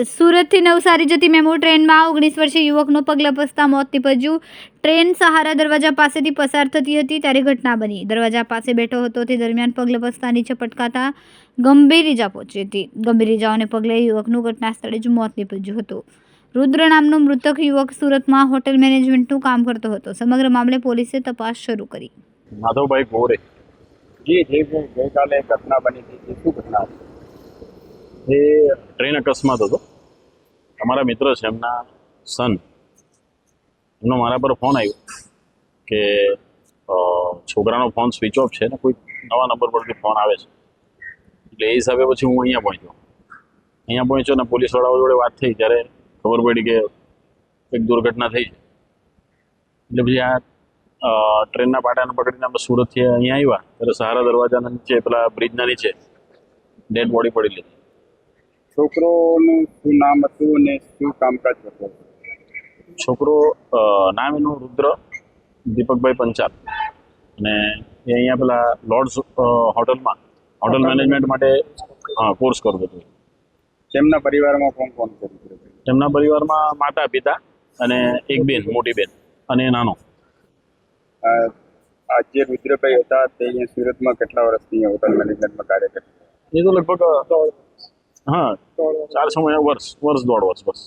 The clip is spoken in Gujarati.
સુરતથી નવસારી જતી મેમો ટ્રેનમાં 19 વર્ષીય યુવકનું પગ લપસતા મોત નીપજ્યું। ટ્રેન સહારા દરવાજા પાસેથી પસાર થતી હતી ત્યારે ઘટના બની। દરવાજા પાસે બેઠો હતો તે દરમિયાન પગ લપસતા નીચે પટકાતા ગંભીર ઈજા પહોંચી હતી। ગંભીર ઈજાઓને પગલે યુવકનું ઘટના સ્થળે જ મોત નીપજ્યું હતું। રુદ્ર નામનો મૃતક યુવક સુરતમાં હોટેલ મેનેજમેન્ટનું કામ કરતો હતો। સમગ્ર મામલે પોલીસે તપાસ શરૂ કરી। માધવભાઈ ગોરે જે ગઈકાલે ઘટના બની હતી શું ઘટના હતી? એ ટ્રેન અકસ્માત હતો। અમારા મિત્ર છે એમના સન, એમનો મારા પર ફોન આવ્યો કે છોકરાનો ફોન સ્વિચ ઓફ છે ને કોઈ નવા નંબર પરથી ફોન આવે છે। એટલે એ હિસાબે પછી હું અહીંયા પહોંચ્યો ને પોલીસવાળાઓ જોડે વાત થઈ ત્યારે ખબર પડી કે એક દુર્ઘટના થઈ છે। એટલે પછી આ ટ્રેનના પાટાને પકડીને આપણે સુરતથી અહીંયા આવ્યા ત્યારે સહારા દરવાજાના નીચે પેલા બ્રિજના નીચે ડેડ બોડી પડેલી હતી। છોકરોનું શું નામ હતું અને શું કામકાજ કરતો? છોકરો નામ એનું રુદ્ર દીપકભાઈ પંચાલ, અને એ અહીંયા પેલા લોર્ડ્સ હોટલ મેનેજમેન્ટ માટે કોર્સ કરતો હતો। તેમના પરિવારમાં કોણ કોણ છે? તેમના પરિવારમાં માતા પિતા અને એક બેન, મોટી બેન અને નાનો। આ જે રુદ્રભાઈ હતા તે અહીંયા સુરતમાં કેટલા વર્ષથી હોટલ મેનેજમેન્ટમાં કાર્ય કરતા? એ તો લગભગ 4-6 વર્ષ 1.5 વર્ષ બસ।